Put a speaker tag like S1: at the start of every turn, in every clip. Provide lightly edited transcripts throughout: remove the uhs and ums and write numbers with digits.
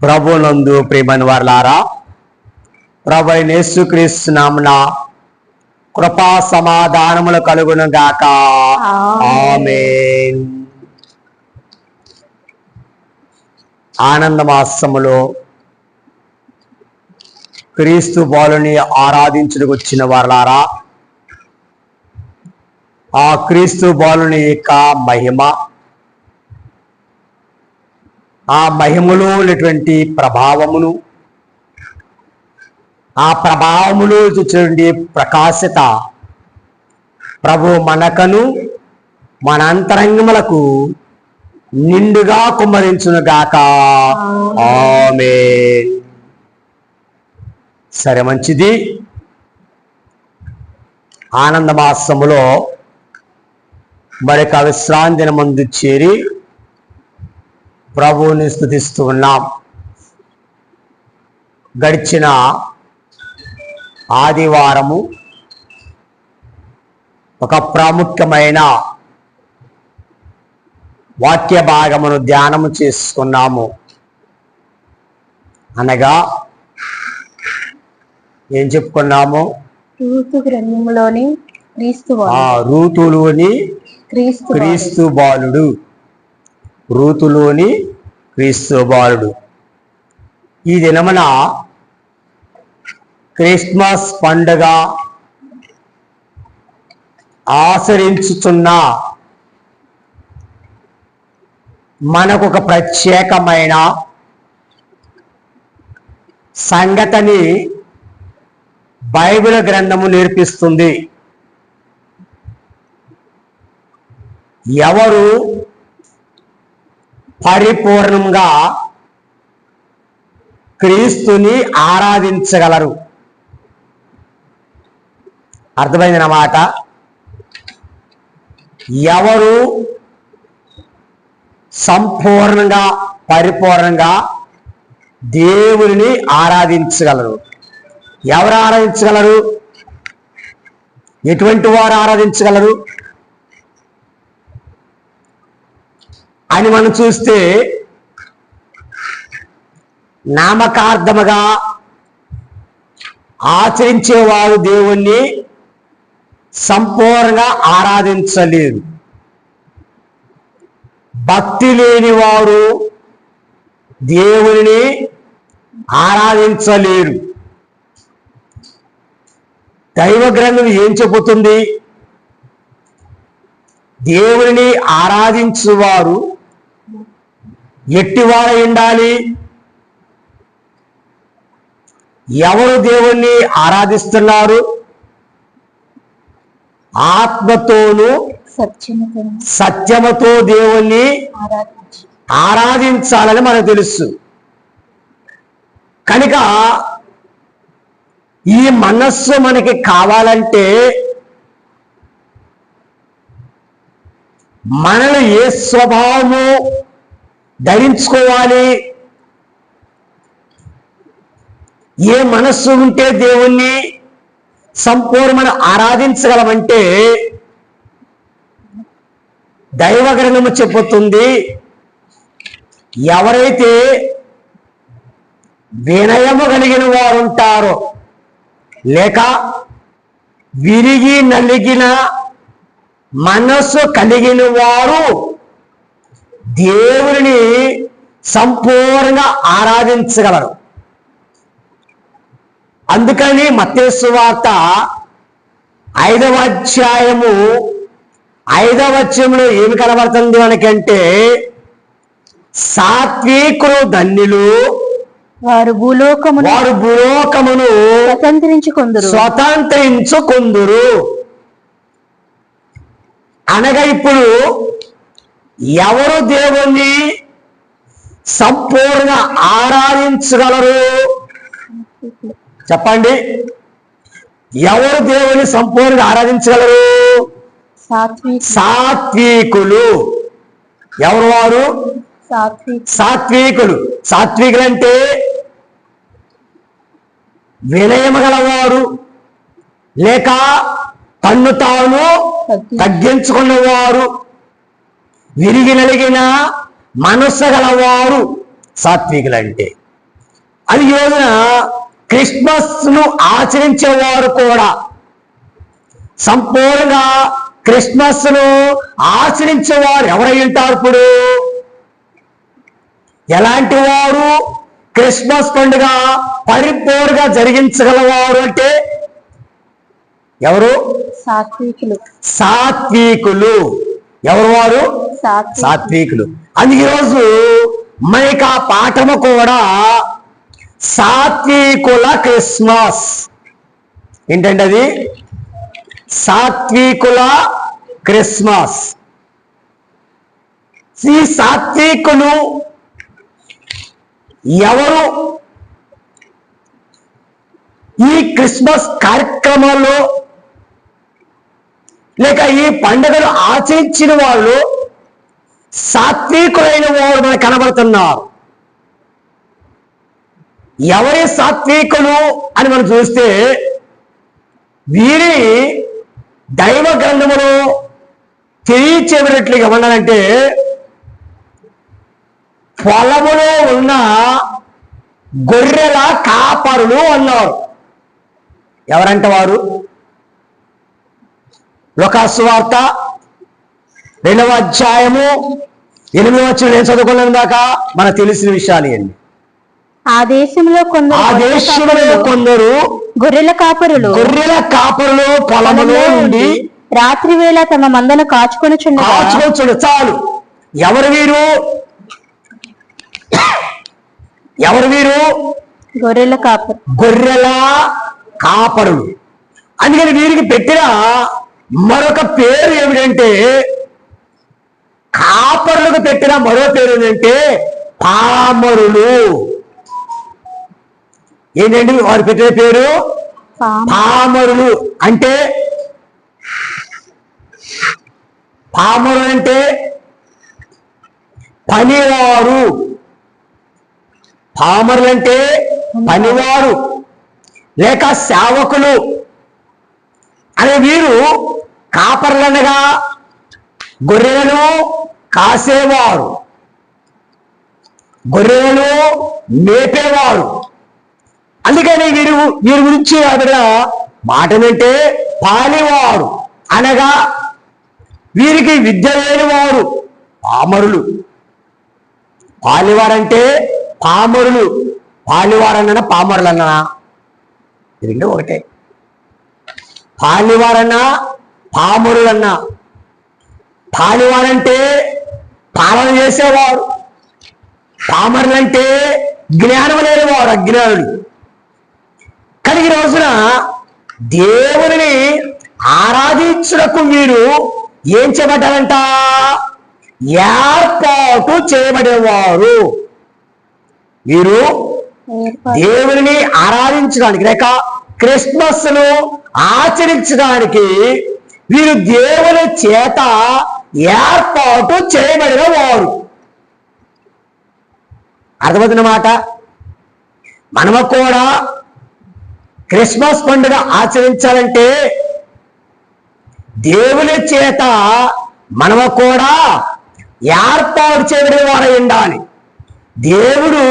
S1: ప్రభునందు ప్రియమైన వారలారా, ప్రభువైన యేసుక్రీస్తు నామమున కృపా సమాధానములు కలుగును గాక. ఆమేన్. ఆనందమాసములో క్రీస్తు బాలుని ఆరాధించుటకు వచ్చిన వారలారా, ఆ క్రీస్తు బాలుని యొక్క మహిమ, ఆ మహిమలో ఉన్నటువంటి ప్రభావమును, ఆ ప్రభావములో చూడండి ప్రకాశత ప్రభు మనకను మన అంతరంగములకు నిండుగా కుమ్మరించును గాక. ఆమేన్. సరే, మంచిది. ఆనందమాసములో మరొక విశ్రాంతి దినమందు చేరి ప్రభువుని స్తుతిస్తూ ఉన్నాం. గడిచిన ఆదివారము ఒక ప్రాముఖ్యమైన వాక్య భాగమును ధ్యానము చేసుకున్నాము. అనగా ఏం చెప్పుకున్నాము?
S2: గ్రంథములోని
S1: రూతులోని క్రీస్తు బాలుడు, రూతులోని క్రీస్తు బాలుడు. ఈ దినమున క్రిస్మస్ పండుగ ఆచరించుతున్న మనకు ఒక ప్రత్యేకమైన సంగతిని బైబిల్ గ్రంథము నేర్పిస్తుంది. ఎవరు పరిపూర్ణంగా క్రీస్తుని ఆరాధించగలరు? అర్థమైంది అన్నమాట. ఎవరు సంపూర్ణంగా పరిపూర్ణంగా దేవుని ఆరాధించగలరు? ఎవరు ఆరాధించగలరు? ఎటువంటి వారు ఆరాధించగలరు అని మనం చూస్తే, నామకార్థముగా ఆచరించేవారు దేవుణ్ణి సంపూర్ణంగా ఆరాధించలేరు. భక్తి లేని వారు దేవుని ఆరాధించలేరు. దైవ గ్రంథం ఏం చెబుతుంది? దేవుని ఆరాధించువారు ఎట్టివారై ఉండాలి? ఎవరు దేవుణ్ణి ఆరాధిస్తున్నారు? ఆత్మతోను సత్యముతో దేవుణ్ణి ఆరాధించాలని మనకు తెలుసు. కనుక ఈ మనస్సు మనకి కావాలంటే మనలో ఏ స్వభావము ధరించుకోవాలి? ఏ మనస్సు ఉంటే దేవుణ్ణి సంపూర్ణమైన ఆరాధించగలమంటే, దైవ గ్రంథము చెబుతుంది, ఎవరైతే వినయము కలిగిన వారు ఉంటారో, లేక విరిగి నలిగిన మనస్సు కలిగిన వారు దేవుని సంపూర్ణంగా ఆరాధించగలరు. అందుకని మత్తయి సువార్త 5వ అధ్యాయము 5వ వచనంలో ఏమి కనబడుతుంది మనకంటే, సాత్వికులు ధన్యులు,
S2: వారు భూలోకమును
S1: స్వతంత్రించుకొందురు. అనగా ఇప్పుడు ఎవరు దేవుణ్ణి సంపూర్ణంగా ఆరాధించగలరు? చెప్పండి. ఎవరు దేవుని సంపూర్ణంగా ఆరాధించగలరు? సాత్వికులు. ఎవరు వారు? సాత్వికులు. సాత్వికులు అంటే వినయము గలవారు, లేక తన్ను తాను తగ్గించుకున్నవారు, విరిగి నలిగిన మనస్సు గలవారు సాత్వికులు అంటే. అది ఈ రోజున క్రిస్మస్ ను ఆచరించేవారు కూడా సంపూర్ణంగా క్రిస్మస్ ను ఆచరించేవారు ఎవరై ఉంటారు? ఇప్పుడు ఎలాంటి వారు క్రిస్మస్ పండుగ పరిపూర్ణంగా జరిగించగలవారు అంటే ఎవరు?
S2: సాత్వికులు.
S1: సాత్వికులు. ఎవరు వారు? సాత్వికులు. అందుకే ఈరోజు మనకి ఆ పాఠము కూడా సాత్వికుల క్రిస్మస్. ఏంటంటే అది సాత్వికుల క్రిస్మస్. ఈ సాత్వికులు ఎవరు? ఈ క్రిస్మస్ కార్యక్రమాల్లో లేక ఈ పండుగలు ఆచరించిన వాళ్ళు సాత్వికులైన వారు మనకు కనబడుతున్నారు. ఎవరి సాత్వికులు అని మనం చూస్తే వీరి దైవ గ్రంథములో తెలియచేయబడినట్లుగా ఏమన్నారంటే పొలములో ఉన్న గొర్రెల కాపరులు అన్నారు. ఎవరంటే వారు? లూకాసు సువార్త 2వ అధ్యాయము 8వ వచనం నేను చదువుకున్నాను దాకా మనకు తెలిసిన విషయాలు ఏంటి?
S2: ఆ దేశంలో
S1: కొందరు
S2: గొర్రెల కాపరులు
S1: పొలములో నుండి
S2: రాత్రి వేళ తమ మందను కాచుకొని
S1: చాలు. ఎవరు వీరు? గొర్రెల కాపరులు. అందుకని వీరికి పెట్టిన మరొక పేరు ఏమిటంటే, కాపరులకు పెట్టిన మరో పేరు ఏంటంటే పామరులు. ఏంటండి వారు పెట్టిన పేరు? పామరులు. అంటే పామరులు అంటే పనివారు. పామరులు అంటే పనివారు లేక సేవకులు అనే వీరు. కాపరులనగా గొర్రెలను కాసేవారు, గొర్రెలను మేపేవారు. అందుకని వీరి గురించి అక్కడ మాట ఏంటంటే పాలివారు అనగా వీరికి విద్య లేని వారు పామరులు. పాలివారంటే పామరులు. పాలివారన్నా పామరులు అన్నా రెండు ఒకటే. పాలివారన్నా పామరులన్నా. పాలివారంటే పాలన చేసేవారు, పామరులంటే జ్ఞానం లేనివారు, అజ్ఞానులు. కానీ ఈ రోజున దేవుని ఆరాధించుటకు వీరు ఏం చేయబడ్డారంట? ఏర్పాటు చేయబడేవారు. వీరు దేవుని ఆరాధించడానికి లేక క్రిస్మస్ ను ఆచరించడానికి వీరు దేవుని చేత ఏర్పాటు చేయబడిన వారు. అర్థమవుతున్న మాట? మనము కూడా క్రిస్మస్ పండుగ ఆచరించాలంటే దేవుని చేత మనము కూడా ఏర్పాటు చేయబడిన వారై ఉండాలి. దేవుడు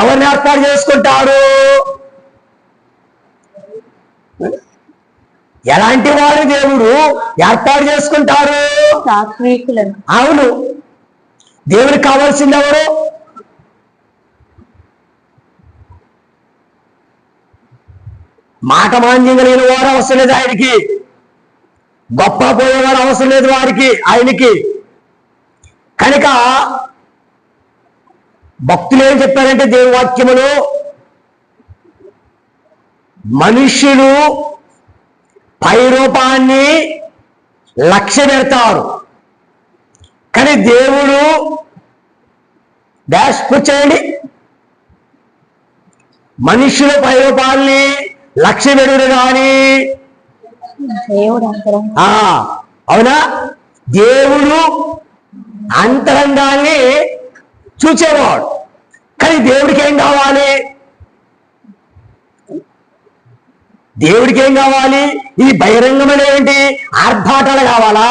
S1: ఎవరిని ఏర్పాటు చేసుకుంటారు? ఎలాంటి వారు దేవుడు ఏర్పాటు చేసుకుంటారు?
S2: సాత్వికులను.
S1: అవును. దేవునికి కావాల్సింది ఎవరు? మాట మాంద్యం కలిగిన వారు అవసరం లేదు ఆయనకి. గొప్ప పోయేవారు అవసరం లేదు ఆయనకి. కనుక భక్తులు ఏం చెప్పారంటే దేవుని వాక్యములో మనుష్యులు పై రూపాన్ని లక్ష్య పెడతారు, కానీ దేవుడు డాష్ కూర్చోండి. మనుష్యుల పై రూపాన్ని లక్ష్య పెడుడు కానీ అవునా? దేవుడు అంతరంగాన్ని చూచేవాడు. కానీ దేవుడికి ఏం కావాలి? దేవుడికి ఏం కావాలి? ఈ బహిరంగమైన ఏంటి? ఆర్భాటాలు కావాలా?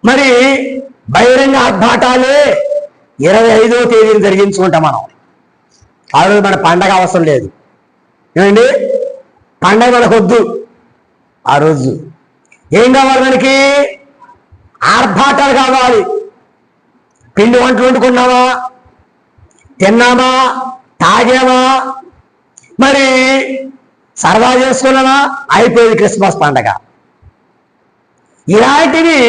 S1: మరి బహిరంగ ఆర్భాటాలే 25వ తేదీని జరిగించుకుంటాం మనం. ఆ రోజు మన పండగ అవసరం లేదు. ఏమండి, పండగ మనకు వద్దు. ఆ రోజు ఏం కావాలి మనకి? ఆర్భాటాలు కావాలి. పిండి వంటలు వండుకున్నామా, తిన్నామా, తాగామా, మరి సరదా చేసుకున్నామా, అయిపోయింది క్రిస్మస్ పండగ. ఇలాంటివి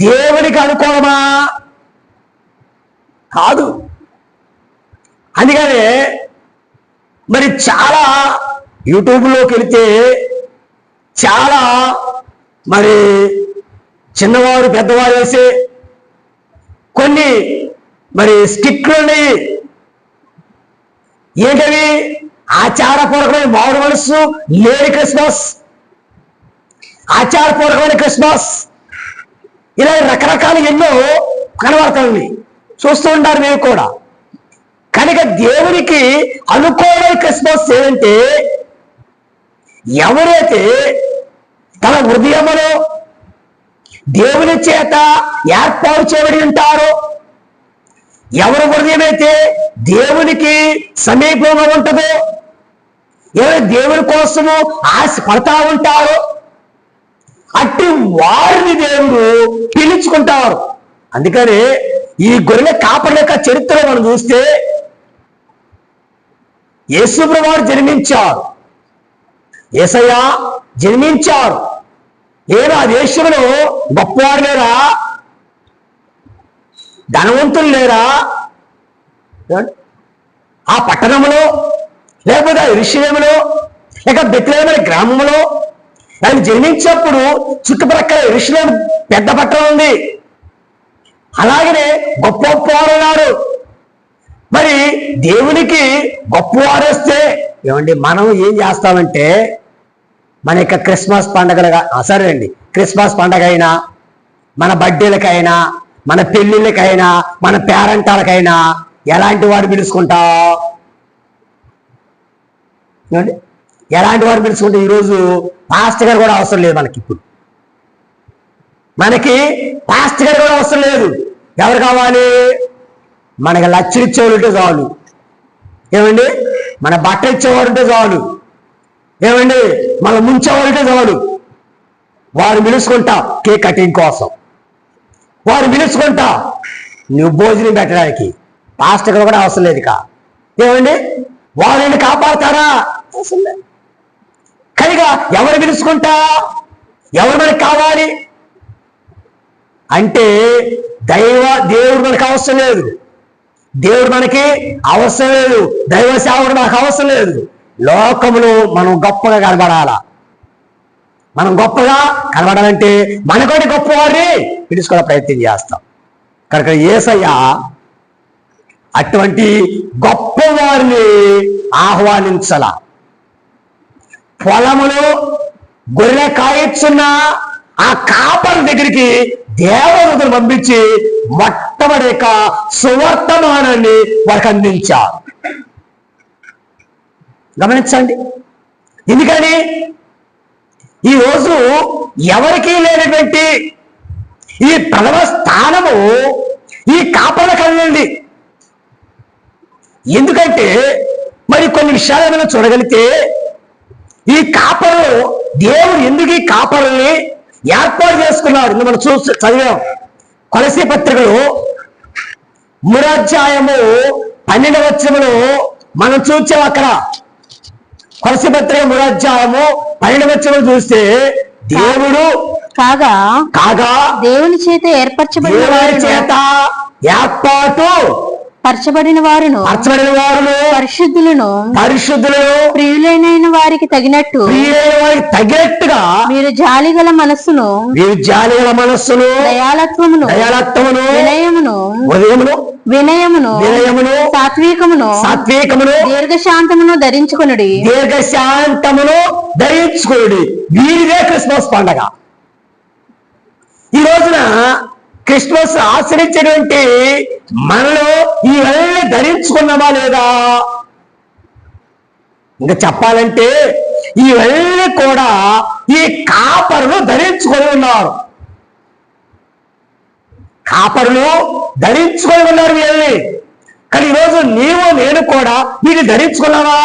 S1: దేవునికి అనుకోవమా? కాదు. అందుకనే మరి చాలా యూట్యూబ్లోకి వెళితే చాలా మరి చిన్నవారు పెద్దవారు వేసే కొన్ని మరి స్టిక్లు ఉన్నాయి. ఏంటవి? ఆచారపూర్వకమైన మామిడి మనస్సు లేని క్రిస్మస్, ఆచారపూర్వకమైన క్రిస్మస్, ఇలా రకరకాలు ఎన్నో కనబడతాయి. చూస్తూ ఉంటారు మీరు కూడా. కనుక దేవునికి అనుకోని క్రిస్మస్ ఏంటంటే, ఎవరైతే తన హృదయములో దేవుని చేత ఏర్పాటు చేయబడి ఉంటారో, ఎవరి హృదయమైతే దేవునికి సమీపంగా ఉంటుందో, ఎవరు దేవుని కోసము ఆశపడతా ఉంటారో, అట్టి వారిని దేవుడు పిలుచుకుంటారు. అందుకని ఈ గొర్రెల కాపరి యొక్క చరిత్ర మనం చూస్తే, యేసుప్రభువు వారు జన్మించారు, యేసయ్య జన్మించారు. ఆ దేశంలో గొప్పవారు లేరా? ధనవంతులు లేరా? ఆ పట్టణంలో, లేకపోతే ఆ యెరూషలేములో, లేక బెత్లెహేము గ్రామంలో ఆయన జన్మించినప్పుడు చుట్టుపక్కల యెరూషలేము పెద్ద పట్టణం ఉంది. అలాగనే గొప్ప గొప్పవారు ఉన్నారు. మరి దేవునికి గొప్పవారు వస్తే ఏమండి, మనం ఏం చేస్తామంటే, మన యొక్క క్రిస్మస్ పండుగలుగా సరే అండి, క్రిస్మస్ పండుగ అయినా, మన బర్త్డేలకైనా, మన పెళ్ళిళ్ళకైనా, మన పేరంటాలకైనా ఎలాంటి వారు పిలుచుకుంటాం? ఏమండి, ఎలాంటి వారు పిలుచుకుంటే? ఈరోజు పాస్టర్ గారు కూడా అవసరం లేదు మనకి. ఇప్పుడు మనకి పాస్టర్ గారు కూడా అవసరం లేదు. ఎవరు కావాలి? మనకి లక్షలు ఇచ్చేవాళ్ళు ఉంటే చాలు. ఏమండి, మన బట్టలు ఇచ్చేవాడు ఉంటే చాలు. ఏమండి, మన ముంచేవాడు ఉంటే చాలు. వారు పిలుచుకుంటా కేక్ కటింగ్ కోసం, వారు పిలుచుకుంటా నువ్వు భోజనం పెట్టడానికి. పాస్టర్ కూడా అవసరం లేదు. ఏమండి, వారిని కాపాడతారా? అవసరం లేదు. కనుక ఎవరు పిలుచుకుంటా? ఎవరు మనకి కావాలి అంటే, దేవుడు మనకు అవసరం లేదు. దేవుడు మనకి అవసరం లేదు. దైవ సేవకుడు మనకు అవసరం లేదు. లోకములో మనం గొప్పగా కనబడాలా. మనం గొప్పగా కనబడాలంటే మనకోటి గొప్పవారిని పిలుచుకోవడం ప్రయత్నం చేస్తాం. కనుక యేసయ్య అటువంటి గొప్పవారిని ఆహ్వానించాల. పొలములో గొర్రె కాయచ్చున్న ఆ కాపరి దగ్గరికి దేవదూతను పంపించి మొట్టమొదటి సువర్తమానాన్ని వారికి అందించారు. గమనించండి. ఎందుకని ఈరోజు ఎవరికీ లేనటువంటి ఈ ప్రథమ స్థానము ఈ కాపర్ల కలిగింది. ఎందుకంటే మరి కొన్ని విషయాలు మనం చూడగలిగితే, ఈ కాపరు దేవుడు ఎందుకు ఈ కాపరుల్ని ఏర్పాటు చేసుకున్నారు? మనం చదివాం కొలసీ పత్రికలో 3వ అధ్యాయము 12వ వచనములో మనం చూసాం. అక్కడ కొలసీ పత్రిక 3వ అధ్యాయము 12వ వచనం చూస్తే, దేవుడు కాగా
S2: దేవుని చేత ఏర్పరచబడిన పరచబడిన వారును పరిశుద్ధులను ప్రియులైన వారికి తగినట్టుగా మీరు జాలిగల మనస్సును దయాలత్వమును వినయమును సాత్వికమును దీర్ఘశాంతమును ధరించుకొనుడి.
S1: వీరిదే క్రిస్మస్ పండగ. ఈ రోజున క్రిస్మస్ ఆచరించేటువంటి మనలో ఇవన్నీ ధరించుకున్నామా లేదా? ఇంకా చెప్పాలంటే ఇవన్నీ కూడా ఈ కాపరులు ధరించుకొని ఉన్నారు. కాపరులు ధరించుకొని ఉన్నారు వీళ్ళని. కానీ ఈరోజు నీవు నేను కూడా వీటిని ధరించుకున్నావా?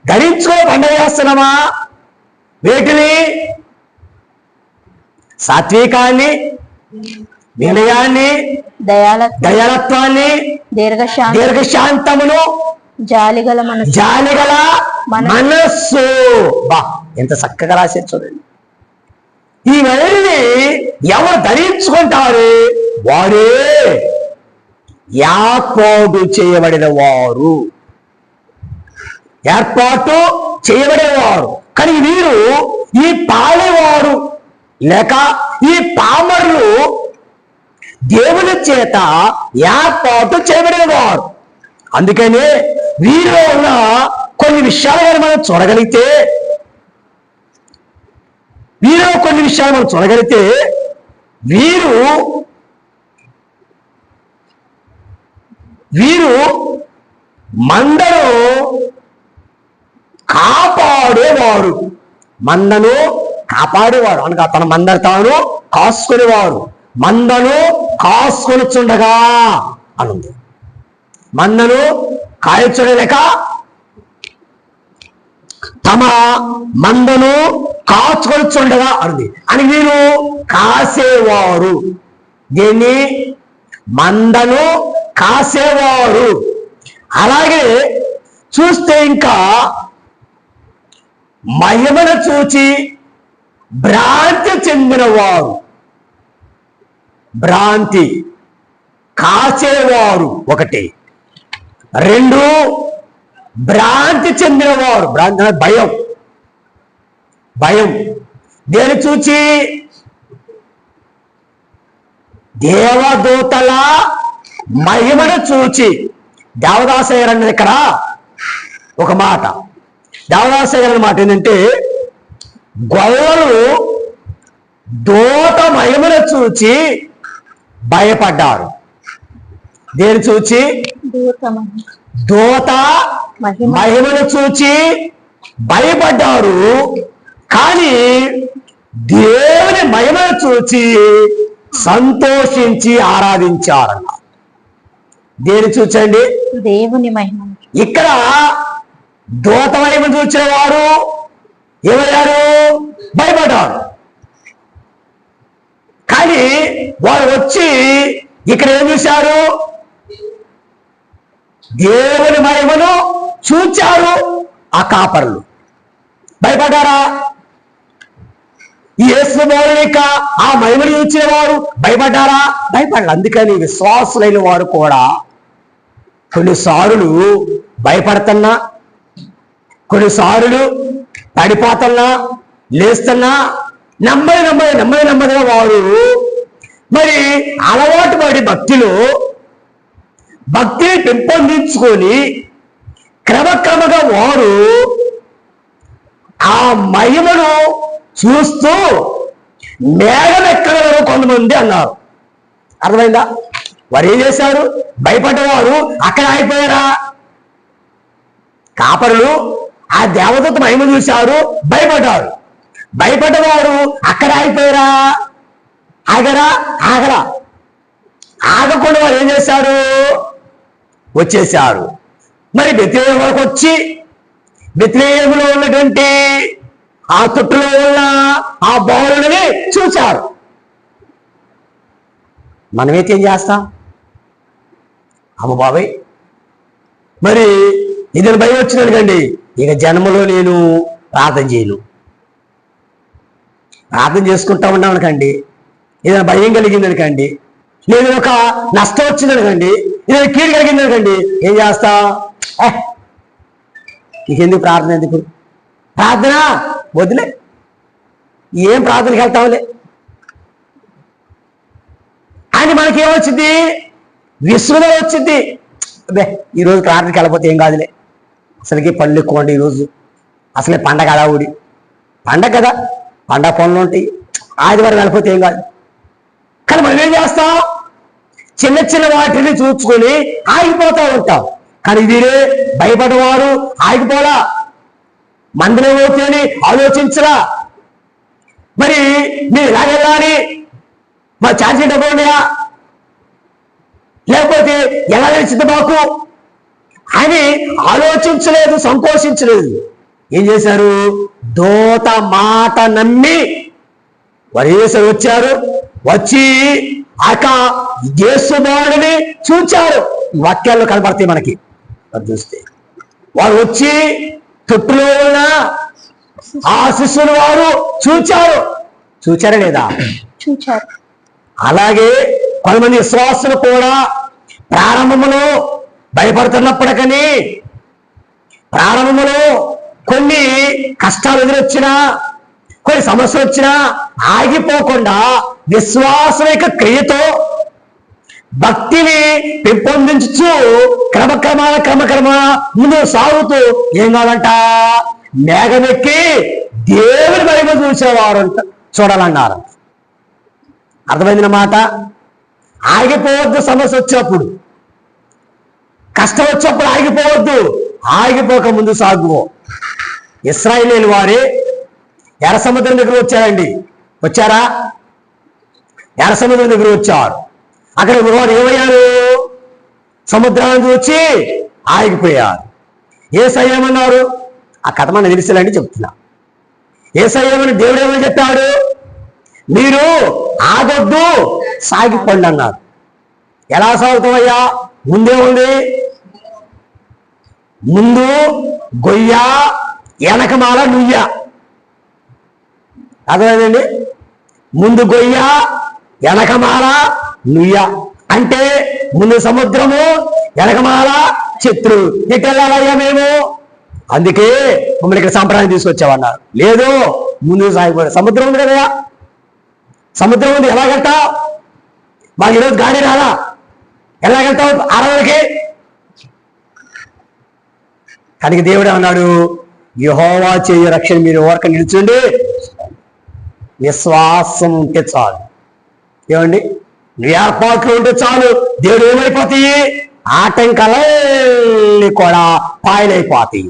S1: ధరించుకొని పండుగ చేస్తున్నావా? వేటిని? సాత్వికాన్ని, వినయాన్ని, దయాలత్వాన్ని, దీర్ఘశాంతమును,
S2: జాలిగల
S1: మనస్సు. బా ఎంత చక్కగా రాశారు చూడండి. ఇవన్నీ ఎవరు ధరించుకుంటారు? వారే ఏర్పాటు చేయబడిన వారు. ఏర్పాటు చేయబడేవారు. కానీ వీరు ఈ పాడేవారు లేక ఈ పామరులు దేవుని చేత ఏర్పాటు చేయబడేవారు. అందుకనే వీరిలో ఉన్న కొన్ని విషయాలు మనం చూడగలిగితే వీరు మందను కాపాడేవారు. అనగా తన మందను తాను కాసుకునేవారు. మందను కాసుకొనిచుండగా అనుంది. మందను కాయచుడలేక తమ మందను కాచుకొనిచుండగా అనుంది. అని వీరు కాసేవారు. దీన్ని మందను కాసేవారు. అలాగే చూస్తే ఇంకా మహిమను చూచి భ్రాంతి చెందినవారు. భ్రాంతి కాసేవారు ఒకటి. రెండు, భ్రాంతి చెందినవారు. భ్రాంతి అంటే భయం. దేని చూచి? దేవదూతల మహిమను చూచి. దేవదాసయ్య గారు అన్నది ఇక్కడ ఒక మాట. దేవదాసయ్య గారి మాట ఏంటంటే, గొల్లలు దూత మహిమను చూచి భయపడ్డారు. దేని చూచి? దూత మహిమను చూచి భయపడ్డారు. కానీ దేవుని మహిమను చూచి సంతోషించి ఆరాధించారన్న. దేని చూచండి?
S2: దేవుని మహిమ.
S1: ఇక్కడ దూత మహిమ చూచిన వారు ఏమయ్యారు? భయపడ్డారు. కానీ వారు వచ్చి ఇక్కడ ఏం చూశారు? దేవుని మహిమను చూచారు. ఆ కాపరులు భయపడ్డారా? యేసు మౌలిక ఆ మహిమను చూచిన వారు భయపడ్డారా? భయపడారు. అందుకని విశ్వాసులైన వారు కూడా కొన్నిసార్లు భయపడుతున్నా, కొన్నిసార్లు పడిపోతున్నా, లేస్తున్నా నెమ్మదిగా వారు మరి అలవాటు పడి భక్తిని పెంపొందించుకొని క్రమక్రమంగా వారు ఆ మహిమను చూస్తూ మేఘం ఎక్కగలరు కొంతమంది అన్నారు. అర్థమైందా? వారు ఏం చేశారు? భయపడ్డవారు అక్కడ ఆగిపోయారా? కాపరులు ఆ దేవదూత మహిమ చూశారు, భయపడ్డారు. భయపడ్డవారు అక్కడ ఆగిపోయారా? ఆగరా? ఆగకుండా వారు ఏం చేశారు? వచ్చేశారు. మరి బెత్లెహేము వరకు వచ్చి బెత్లెహేములో ఉన్నటువంటి ఆ చుట్టులో ఉన్న ఆ బాలుని చూశారు. మనమైతే ఏం చేస్తాం? అమ్మ బాబాయ్, మరి ఇదని భయం వచ్చినకండి, ఇక జన్మలో నేను ప్రార్థన చేయను. ప్రార్థన చేసుకుంటా ఉన్నామనకండి, ఏదైనా భయం కలిగిందనకండి, లేదు ఒక నష్టం వచ్చిందనకండి, ఏదైనా కీడు కలిగిందనకండి, ఏం చేస్తా? నీకెందుకు ప్రార్థన? ఎందుకు ప్రార్థన? వదిలే, ఏం ప్రార్థనకి వెళ్తాంలే అని మనకేమొచ్చింది? విసుగుదల వచ్చింది. అబ్బే, ఈరోజు ప్రార్థనకి వెళ్ళకపోతే ఏం కాదులే, అసలుకి పళ్ళు ఎక్కువండి ఈరోజు, అసలే పండగ అడావుడి, పండగ కదా, పండగ పనులు ఉంటాయి, ఆదివారం వెళ్ళకపోతే ఏం కాదు. కానీ మనం ఏం చేస్తాం? చిన్న వాటిని చూసుకొని ఆగిపోతూ ఉంటాం. కానీ వీరే భయపడేవారు ఆగిపోలా, మందిరం అవుతాయని ఆలోచించరా. మరి మీరు ఎలాగెళ్ళాలి? మా ఛార్జీ డబ్బు ఉన్నాయా? లేకపోతే ఎలా సిద్ధమాకు అని ఆలోచించలేదు, సంకోచించలేదు. ఏం చేశారు? దూత మాట నమ్మి వారు యేసు వచ్చారు. వచ్చి యేసు బాలుని చూచారు. వాక్యాల్లో కనపడతాయి మనకి. అది చూస్తే వారు వచ్చి తొట్టులో ఉన్న ఆ శిష్యులు వారు చూచారా లేదా?
S2: చూచారు.
S1: అలాగే కొంతమంది విశ్వాసులు కూడా ప్రారంభంలో భయపడుతున్నప్పటికీ, ప్రారంభంలో కొన్ని కష్టాలు ఎదురొచ్చినా, కొన్ని సమస్యలు వచ్చినా ఆగిపోకుండా విశ్వాసం యొక్క క్రియతో భక్తిని పెంపొందించు క్రమక్రమ ముందు సాగుతూ ఏం కావాలంట? మేఘమెక్కి దేవుని మహిమ చూసేవారు చూడాలన్నారు. అర్థమైంది మాట. ఆగిపోవద్దు. సమస్య వచ్చినప్పుడు, కష్టం వచ్చినప్పుడు ఆగిపోవద్దు. ఆగిపోక ముందు సాగు. ఇశ్రాయేలు వారే ఎర్ర సముద్రం దగ్గర వచ్చారండి. వచ్చారా? ఎర్ర సముద్రం దగ్గర వచ్చారు. అక్కడ వారు ఏమయ్యారు? సముద్రాన్ని చూచి ఆగిపోయారు. యేసయ్య ఏమన్నారు? ఆ కథ మనకు తెలుసులండి, చెప్తున్నా. యేసయ్య ఏమని, దేవుడు ఏమని చెప్పాడు? మీరు ఆగొద్దు, సాగిపోండి అన్నారు. ఎలా సాగుతామయ్యా? ముందే ఉంది. ముందు గొయ్య, వెనకమాల నుయ్య. అర్థమైందండి? ముందు గొయ్య, వెనకమాల నుయ్య. అంటే ముందు సముద్రము, వెనకమాల శత్రువు. ఎటు వెళ్ళాలయ్యా మేము? అందుకే మమ్మల్ని ఇక్కడ సంప్రదాయం తీసుకొచ్చామన్నారు. లేదు, ముందు సాగిపోయాడు. సముద్రం ఉంది కదా, సముద్రం ఉంది. ఎలాగెళ్తావు? మాకు ఈరోజు గాడి రాలా, ఎలాగెళ్తావు అరవరికి? కానీ దేవుడు అన్నాడు, యెహోవా చేయ రక్షణ మీరు ఓరక నిల్చుండి విశ్వాసం ఉంటే చాలు. ఏమండి? ఏర్పాట్లు ఉంటే చాలు. దేవుడు ఏమైపోతాయి? ఆటంకాలన్నీ కూడా పాయలైపోతాయి.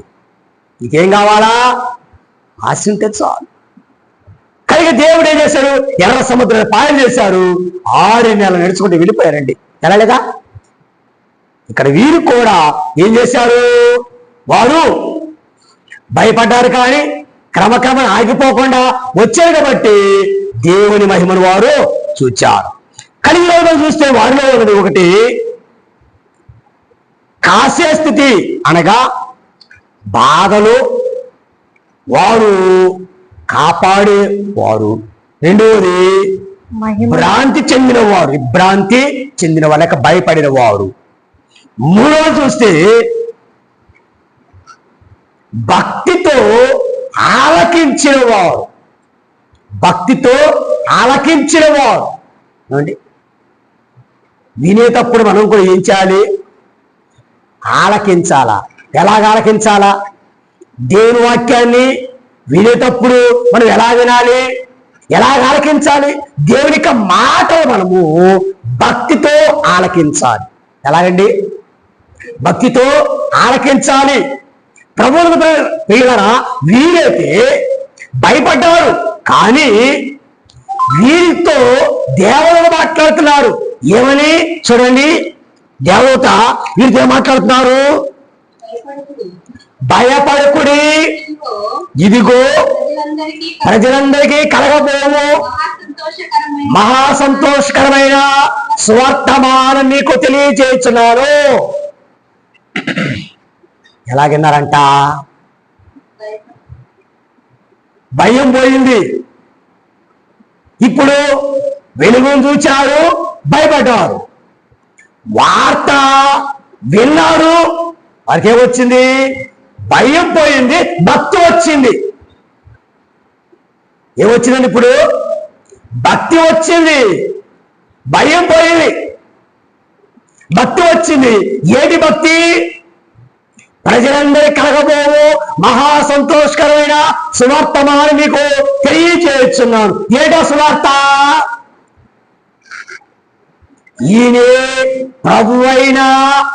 S1: ఇంకేం కావాలా? ఆశ ఉంటే చాలు. కానీ దేవుడు ఏం చేశారు? ఎర్ర సముద్రాన్ని పాయలు చేశారు. 6 నెలలు నడుచుకుంటూ వెళ్ళిపోయారండి. ఎలా లేదా? ఇక్కడ వీరు కూడా ఏం చేశారు? వారు భయపడ్డారు, కానీ క్రమక్రమం ఆగిపోకుండా వచ్చారు కాబట్టి దేవుని మహిమను వారు చూచారు. కలిగిలో చూస్తే వారిలో ఉన్నది ఒకటి కాసే స్థితి, అనగా బాధలు వారు కాపాడేవారు. రెండవది భ్రాంతి చెందినవారు, విభ్రాంతి చెందిన వాళ్ళకి భయపడిన వారు. మూడవది చూస్తే భక్తితో ఆలకించిన వారు. భక్తితో ఆలకించిన వారు. ఏమండి? వినేటప్పుడు మనం కూడా ఏం చేయాలి? ఆలకించాలా. ఎలాగ ఆలకించాలా? దేవుని వాక్యాన్ని వినేటప్పుడు మనం ఎలా వినాలి? ఎలాగ ఆలకించాలి? దేవుని యొక్క మాటలు మనము భక్తితో ఆలకించాలి. ఎలాగండి? భక్తితో ఆలకించాలి. ప్రభువులకు ప్రియులారా, వీరైతే భయపడ్డారు, కానీ వీరితో దేవుడు మాట్లాడుతున్నారు. ఏమని చూడండి, దేవత వీరితో మాట్లాడుతున్నారు. భయపడకుడి, ఇదిగో ప్రజలందరికీ కలగబోవు మహా సంతోషకరమైన సువర్తమానం మీకు తెలియజేస్తున్నాను. ఎలాగన్నారంట? భయం పోయింది. ఇప్పుడు వెలుగును చూచారు, భయపడ్డారు. వార్త విన్నారు, వారికి ఏమొచ్చింది? భయం పోయింది, భక్తి వచ్చింది. ఏమొచ్చిందండి? ఇప్పుడు భక్తి వచ్చింది, భయం పోయింది, భక్తి వచ్చింది. ఏంటి భక్తి? ప్రజలందరి కలగబోవు మహా సంతోషకరమైన సువార్తమానం మీకు తెలియజేస్తున్నాను. ఏటో సువార్త? ఈయనే ప్రభువైన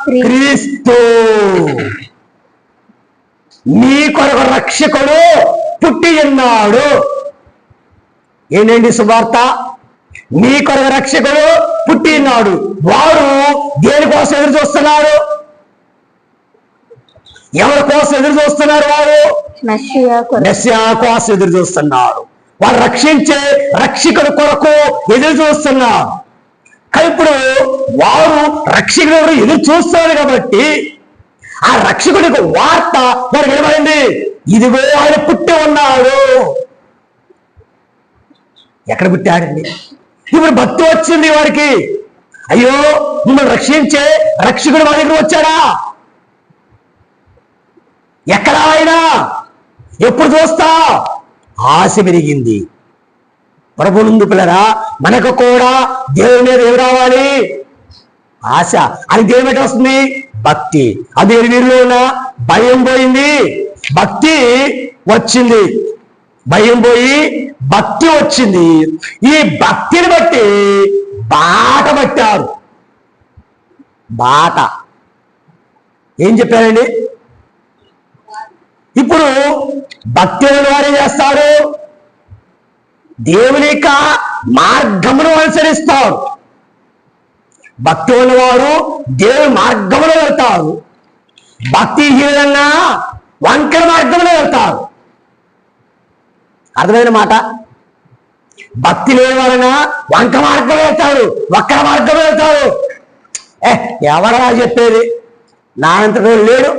S1: క్రీస్తు, మీ కొరకు రక్షకుడు పుట్టి ఉన్నాడు. ఏంటండి సువార్త? మీ కొరకు రక్షకుడు పుట్టి ఉన్నాడు. వారు దేనికోసం ఎదురు చూస్తున్నారు? ఎవరి కోసం ఎదురు చూస్తున్నారు వారు?
S2: మెస్సియా కొరకు.
S1: మెస్సియా కోసం ఎదురు చూస్తున్నారు. వారు రక్షించే రక్షకుడు కొరకు ఎదురు చూస్తున్నారు. కానీ ఇప్పుడు వారు రక్షకుడు ఎదురు చూస్తున్నారు కాబట్టి ఆ రక్షకుడికి వార్త వారికి ఏమైంది? ఇదిగో ఆయన పుట్టి ఉన్నాడు. ఎక్కడ పుట్టాడండి? ఇప్పుడు భక్తి వచ్చింది వారికి. అయ్యో, మిమ్మల్ని రక్షించే రక్షకుడు మా దగ్గర వచ్చాడా? ఎక్కడ ఆయన? ఎప్పుడు చూస్తా? ఆశ పెరిగింది. ప్రభునందు పిల్లరా, మనకు కూడా దేవుని మీద ఏమి రావాలి? ఆశ. అది దేవుని వస్తుంది భక్తి. అది వీరిలో ఉన్న భయం పోయింది, భక్తి వచ్చింది. భయం పోయి భక్తి వచ్చింది. ఈ భక్తిని బట్టి బాట పట్టారు. బాట ఏం చెప్పారండి? ఇప్పుడు భక్తి వారు చేస్తారు, దేవుని యొక్క మార్గమును అనుసరిస్తారు. భక్తి ఉన్నవారు దేవుని మార్గంలో వెళ్తారు. భక్తిహీనంగా వంకర మార్గంలో వెళ్తారు. అర్థమైన మాట? భక్తి లేని వలన వంక మార్గంలో వెళ్తారు, వక్ర మార్గంలో వెళ్తారు. ఎవడరా చెప్పేది? నా అంతటా లేడు,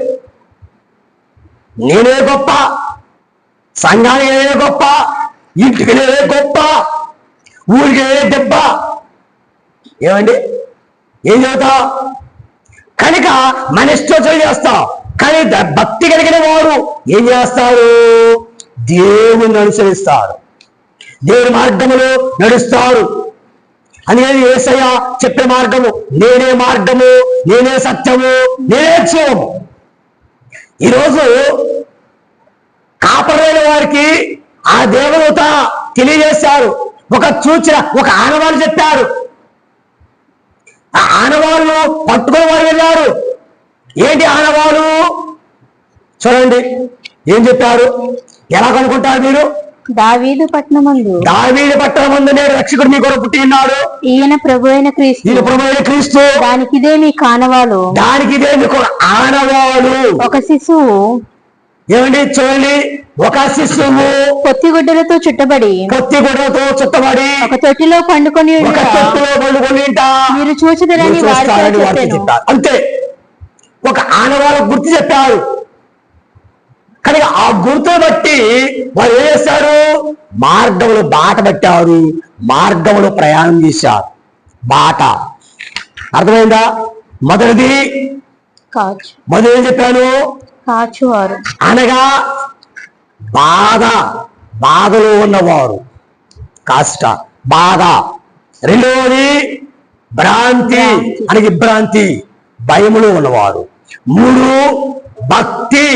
S1: నేనే గొప్ప, సంఘానికి నేనే గొప్ప, ఇంటికి నేనే గొప్ప, ఊరికి నేనే దెబ్బ. ఏమండి? ఏం చెబుతావు? కనుక మన ఇష్టం చేస్తావు. కానీ భక్తి కలిగిన వారు ఏం చేస్తారు? దేవుని అనుసరిస్తారు, దేవుని మార్గములో నడుస్తారు. అనేది యేసయ్య చెప్పే మార్గము. నేనే మార్గము, నేనే సత్యము, నేనే జీవము. ఈరోజు కాపరైన వారికి ఆ దేవదూత తెలియజేశారు. ఒక సూచన, ఒక ఆనవాళ్ళు చెప్పారు. ఆ ఆనవాళ్ళు పట్టుకుని వారు వెళ్ళారు. ఏంటి ఆనవాళ్ళు? చూడండి ఏం చెప్పారు. ఎలా కనుక్కుంటారు మీరు?
S2: దావీదు పట్టణమందు,
S1: దావీదు పట్టణమందు నేను రక్షకుడు మీ కొరకు పుట్టి ఉన్నాడు.
S2: ఈయన ప్రభు అయిన క్రీస్తు,
S1: ఈయన ప్రభు అయిన క్రీస్తు.
S2: దానికిదే మీ కానవాలు,
S1: దానికిదే మీకు ఆనవాలు.
S2: ఒక శిశువు.
S1: ఏమండి? చూడండి, ఒక శిశువు
S2: పొత్తిగుడ్డలతో చుట్టబడి,
S1: పొత్తిగుడ్డలతో చుట్టబడి
S2: ఒక తొట్టిలో పండుకొని
S1: ఒక తొట్టిలో పండుకొని
S2: మీరు చూచుదరని వారితో చెప్పాను.
S1: అంతే, ఒక ఆనవాళ్ళ గుర్తు చెప్పారు. కానీ ఆ గుర్తును బట్టి వారు ఏం చేశారు? మార్గంలో బాట పట్టారు, మార్గంలో ప్రయాణం చేశారు. బాట అర్థమైందా? మొదటిది
S2: కాచు.
S1: మొదటి ఏం చెప్పాను?
S2: కాచువారు
S1: అనగా బాధలో ఉన్నవారు, కాష్ట, బాధ. రెండవది భ్రాంతి, అనగా భ్రాంతి, భయములో ఉన్నవారు. మూడు భక్తి,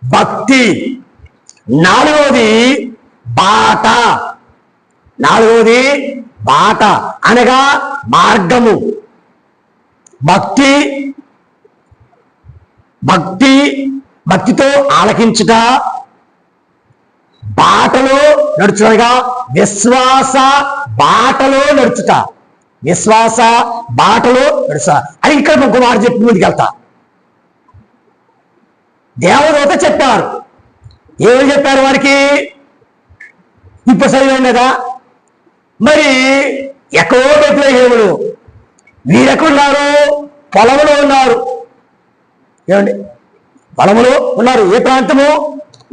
S1: భక్తి. నాలుగవది బాట, నాలుగవది బాట అనగా మార్గము. భక్తి, భక్తి, భక్తితో ఆలకించుట, బాటలో నడుచుటగా విశ్వాస బాటలో నడుచుట, విశ్వాస బాటలో నడుచుట అని ఇక్కడ ఇంకో మాట చెప్పి ముందుకెళ్తా. దేవదూత చెప్పారు. ఏమని చెప్పారు వారికి? ఇప్పుడు చదివాం కదా. మరి ఎక్కడో బెత్లెహేములు, వీరెక్కడున్నారు? పొలంలో ఉన్నారు. ఏమండి? పొలంలో ఉన్నారు. ఏ ప్రాంతము?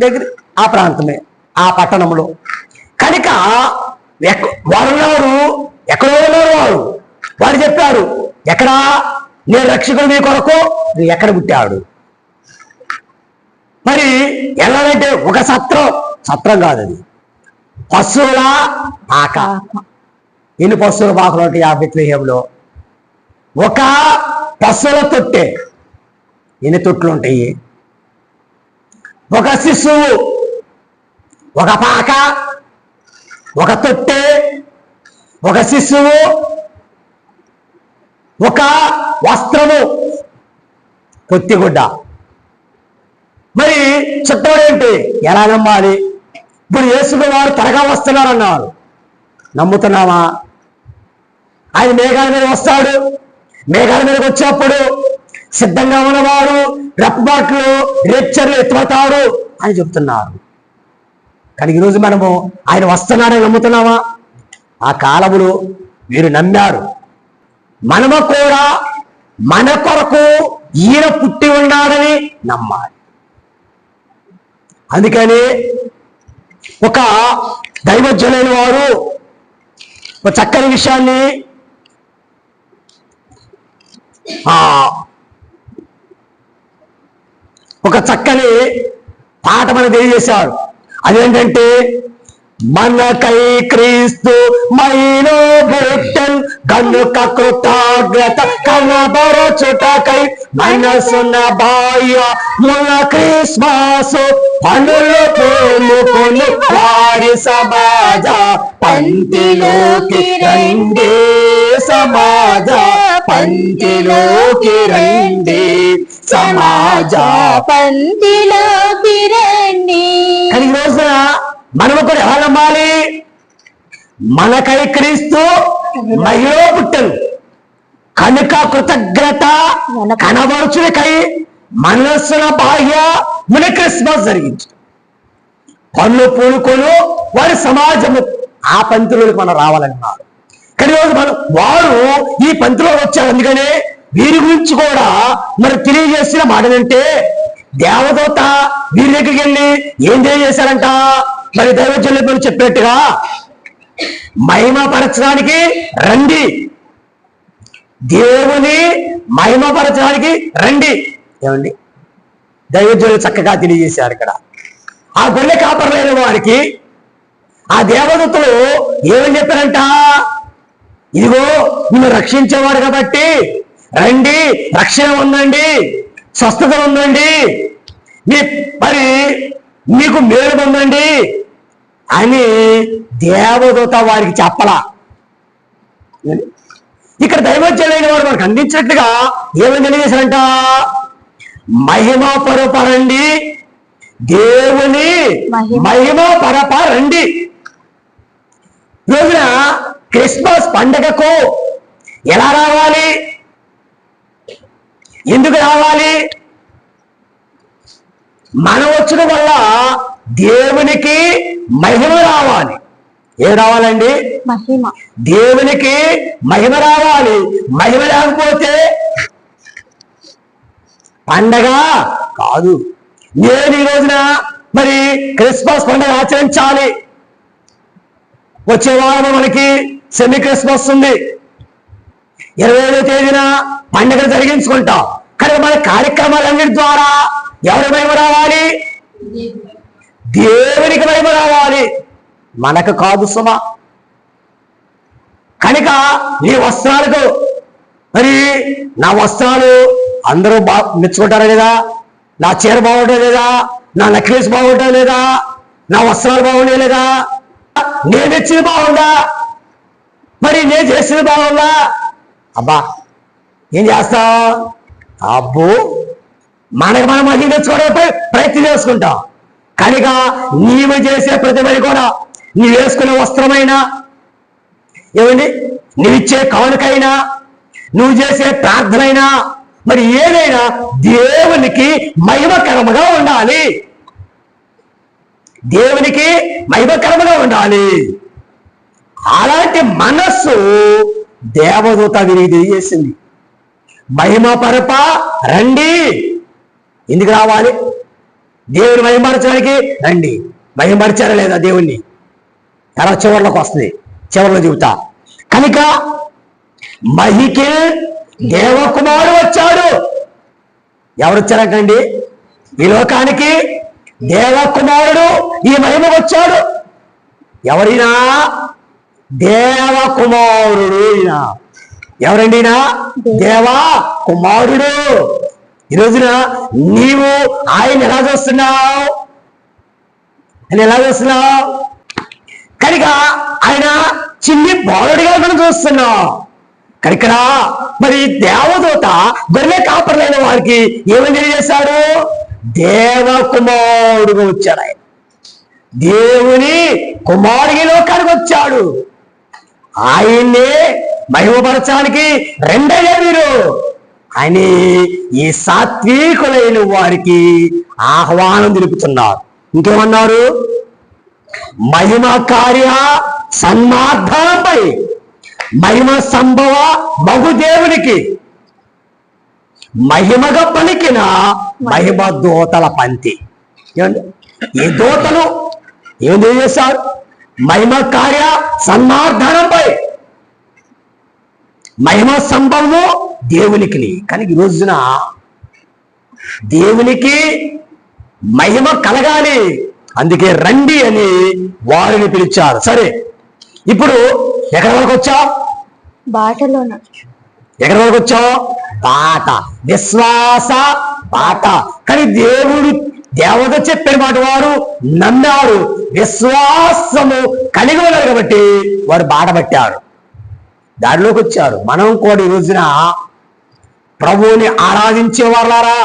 S1: దగ్గర ఆ ప్రాంతమే, ఆ పట్టణంలో. కనుక వారు ఉన్నారు, ఎక్కడో ఉన్నారు వారు. వారు చెప్పారు, ఎక్కడా? నేను రక్షకుడు మీ కొరకు. నువ్వు ఎక్కడ పుట్టాడు? మరి ఎలాగంటే ఒక సత్రం కాదు, అది పశువుల పాక. ఎన్ని పశువుల పాకలు ఉంటాయి ఆ బెత్లెహేములో? ఒక పశువుల తొట్టె. ఎన్ని తొట్లు ఉంటాయి? ఒక శిశువు, ఒక పాక, ఒక తొట్టె, ఒక శిశువు, ఒక వస్త్రము, పొత్తిగుడ్డ. మరి చుట్టమేంటి? ఎలా నమ్మాలి? ఇప్పుడు యేసుకు వారు త్వరగా వస్తున్నారన్నారు. నమ్ముతున్నామా? ఆయన మేఘాల మీద వస్తాడు. మేఘాల మీదకి వచ్చినప్పుడు సిద్ధంగా ఉన్నవారు రెప్పబాట్లు లెక్చర్లు ఎత్తుతారు అని చెప్తున్నారు. కానీ ఈరోజు మనము ఆయన వస్తున్నాడని నమ్ముతున్నామా? ఆ కాలములో మీరు నమ్మారు. మనము కూడా మన కొరకు ఈయన పుట్టి ఉన్నాడని నమ్మాలి. అందుకని ఒక దైవజ్ఞులైన వారు ఒక చక్కని విషయాన్ని ఒక చక్కని పాట మనకు తెలియజేశారు. అదేంటంటే, మనకై క్రీస్తు మైలో పుట్టెన్ కనుక కృతజ్ఞత కనబరచుటకై మనసున్న బాయ మన క్రిస్మస్ పనులు పూలుకొని వారి సమాజ పంక్తిలోకి రండి, సమాజ పంక్తిలోకి రండి, సమాజ
S2: పంక్తిలోకి రండి.
S1: కానీ ఈ రోజున మనము కూడా ఎలా నమ్మాలి? మనకై క్రీస్తు మహిళ పుట్టను కనుక కృతజ్ఞత కనబరుచునికై మనస్సున బాహ్య మన క్రిస్మస్ జరిగించు పనులు పూనుకొని వారి సమాజము ఆ పంక్తిలోకి మనం రావాలన్నారు. కానీ రోజు మనం వారు ఈ పంక్తిలో వచ్చారు. అందుకనే వీరి గురించి కూడా మరి తెలియజేసిన మాట ఏంటంటే, దేవదూత వీరి దగ్గరికి వెళ్ళి ఏం తెలియజేశారంట? మరి దైవజనులు చెప్పినట్టుగా మహిమపరచడానికి రండి, దేవుని మహిమపరచడానికి రండి. ఏమండి, దైవజనులు చక్కగా తెలియజేశారు. ఇక్కడ ఆ గొర్రె కాపరులైన వారికి ఆ దేవదూతలు ఏమని చెప్పారంట? ఇదిగో నిన్ను రక్షించేవాడు కాబట్టి రండి, రక్షణ ఉందండి, స్వస్థత ఉందండి, మరి మీకు మేలు ఉందండి అని దేవదూత వారికి చెప్పలా. ఇక్కడ దైవజ్ఞులైన వారు మనకు అందించినట్లుగా ఏమని తెలియజేశారంట? మహిమ పరపరండి, దేవుని మహిమ పరపరండి. రోజున క్రిస్మస్ పండగకు ఎలా రావాలి? ఎందుకు రావాలి? మనం వచ్చిన వల్ల దేవునికి మహిమ రావాలి. ఏం రావాలండి?
S2: మహిమ.
S1: దేవునికి మహిమ రావాలి. మహిమ లేకపోతే పండగ కాదు. నేను ఈ రోజున మరి క్రిస్మస్ పండుగ ఆచరించాలి. వచ్చే వారం మనకి సెమీ క్రిస్మస్ ఉంది. 27వ తేదీన పండుగ జరిగించుకుంటాం. కానీ మన కార్యక్రమాలన్నిటి ద్వారా ఎవరి మహిమ రావాలి? దేవునికి మహిమ రావాలి, మనకు కాదు సుమా. కనుక నీ వస్త్రాలకు మరి నా వస్త్రాలు అందరూ మెచ్చుకుంటారా లేదా? నా చీర బాగుంటా లేదా? నా నెక్లెస్ బాగుంటా లేదా? నా వస్త్రాలు బాగుండే లేదా? నేను తెచ్చింది బాగుందా? మరి నేను చేసింది బాగుందా? అబ్బా ఏం చేస్తాం? అబ్బో మనకు మనం మహిళ తెచ్చుకోవడానికి ప్రయత్నం చేసుకుంటాం. కనుక నీవు చేసే ప్రతి పని కూడా, నీవు వేసుకునే వస్త్రమైనా, ఏమండి నీవిచ్చే కానుకైనా, నువ్వు చేసే ప్రార్థనైనా, మరి ఏదైనా దేవునికి మహిమకరముగా ఉండాలి. దేవునికి మహిమకరముగా ఉండాలి. అలాంటి మనస్సు దేవదూత వీరికి తెలియజేసింది. మహిమ పరప రండి. ఎందుకు రావాలి? దేవుని మహిమపరచడానికి రండి. మహిమపరచారా లేదా దేవుణ్ణి? ఎలా చివరిలోకి వస్తుంది, చివరిలో చెబుతా. కనుక మహికి దేవకుమారుడు వచ్చాడు. ఎవరు వచ్చారంటండి? ఈ లోకానికి దేవకుమారుడు ఈ మహిమ వచ్చాడు. ఎవరైనా దేవకుమారుడు. ఎవరండి? దేవా కుమారుడు. ఈ రోజున నీవు ఆయన ఎలా చూస్తున్నావు? ఆయన ఎలా చూస్తున్నావు? కనుక ఆయన చిన్ని బాలుడిగా మనం చూస్తున్నాం. కనుక మరి దేవదూత గొర్రె కాపరులైన వారికి ఏమని తెలియజేశాడు? దేవకుమారుడుగా వచ్చాడు. ఆయన దేవుని కుమారుడి లోకానికి వచ్చాడు. ఆయన్నే మహిమపరచడానికి రెండయ్యా మీరు అని ఈ సాత్వికులైన వారికి ఆహ్వానం తెలుపుతున్నారు. ఇంకేమన్నారు? మహిమ కార్య సన్మార్గంపై మహిమ సంభవ బహుదేవునికి మహిమగా పలికిన మహిమ దూతల పంక్తి. ఏమండి? ఈ దూతలు ఏం చేశారు? మహిమ కార్య సన్మార్గంపై మహిమ సంభవము దేవునికి. కానీ ఈ రోజున దేవునికి మహిమ కలగాలి, అందుకే రండి అని వారిని పిలిచారు. సరే, ఇప్పుడు ఎక్కడి వరకు వచ్చావు?
S2: బాటలోన.
S1: ఎక్కడి వరకు వచ్చావు? బాట, విశ్వాస బాట. కానీ దేవత చెప్పిన మాట వారు నమ్మారు, విశ్వాసము కలిగి ఉన్నారు కాబట్టి వారు బాట పట్టారు, దారిలోకి వచ్చారు. మనం కూడా ఈ రోజున ప్రభువుని ఆరాధించే వాళ్ళారా,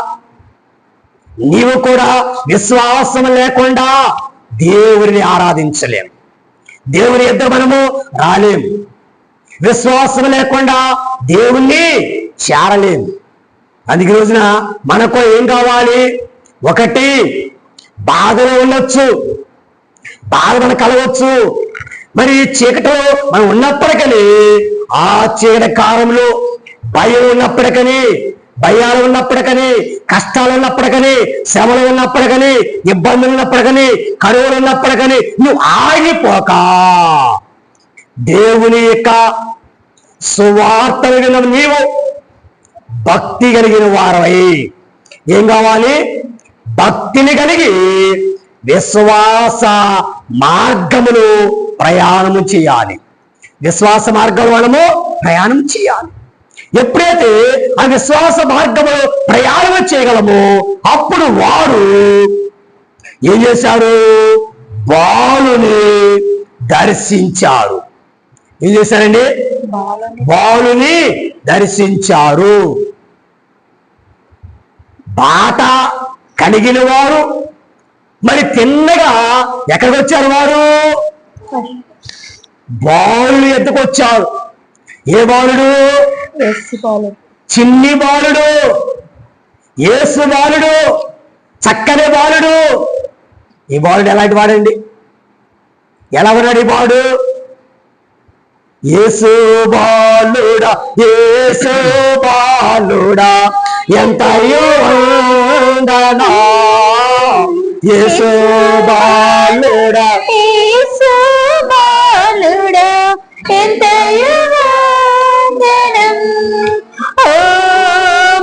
S1: నీవు కూడా విశ్వాసం లేకుండా దేవుడిని ఆరాధించలేం, దేవుని ఎదుట మనము రాలేం, విశ్వాసం లేకుండా దేవుణ్ణి చేరలేం. అందుకే రోజున మనకు ఏం కావాలి? ఒకటి, బాధలో ఉండొచ్చు, బాధ మనకు కలవచ్చు. మరి చీకటిలో మనం ఉన్నప్పటికీ, ఆ చీకటి కాలంలో భయం ఉన్నప్పటికీ, భయాలు ఉన్నప్పటికీ, కష్టాలు ఉన్నప్పటికీ, శ్రమలు ఉన్నప్పటికీ, ఇబ్బందులు ఉన్నప్పటికీ, కరువులు ఉన్నప్పటికీ నువ్వు ఆగిపోక దేవుని యొక్క సువార్త విన్న నీవు భక్తి కలిగిన వారవై ఏం కావాలి? భక్తిని కలిగి విశ్వాస మార్గములు ప్రయాణము చేయాలి. విశ్వాస మార్గంలో మనము ప్రయాణం చేయాలి. ఎప్పుడైతే ఆ విశ్వాస మార్గంలో ప్రయాణం చేయగలమో అప్పుడు వారు ఏం చేశారు? బాలుని దర్శించారు. ఏం చేశారండి? బాలుని దర్శించారు. బాట కలిగిన వారు మరి తిన్నగా ఎక్కడికి వచ్చారు? వారు బాలుడు ఎద్దుకు వచ్చారు. ఏ బాలుడు? చిన్ని బాలుడు, యేసు బాలుడు, చక్కని బాలుడు. ఈ బాలుడు ఎలాంటి వాడండి? ఎలా ఉన్నాడు ఈ బాలుడు? యేసు బాలుడా, యేసు బాలుడా ఎంత వందనా, యేసు బాలుడా,
S2: యేసు బాలుడా ఎంత వందనం. ఓ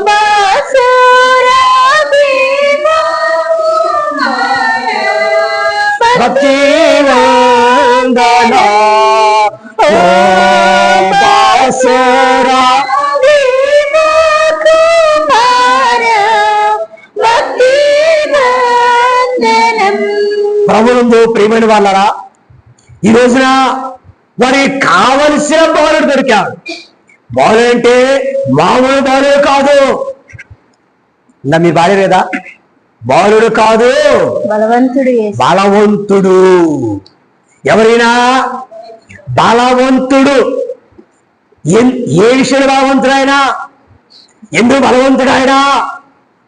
S2: బాసురా దేవా
S1: భక్తి వందనా, ఓ బాసురా
S2: దేవా కుమార భక్తి వందనం.
S1: ప్రభువునందు ప్రియమైన వాళ్ళరా, ఈ రోజున వారికి కావలసిన బాలుడు దొరికాడు. బాలు అంటే మామూలు బాలుడు కాదు. ఇంకా మీ భార్య లేదా? బాలుడు కాదు,
S2: బలవంతుడు యేసు.
S1: బలవంతుడు. ఎవరైనా బలవంతుడు. ఏ విషయంలో బలవంతుడు ఆయన? ఎందుకు బలవంతుడు ఆయన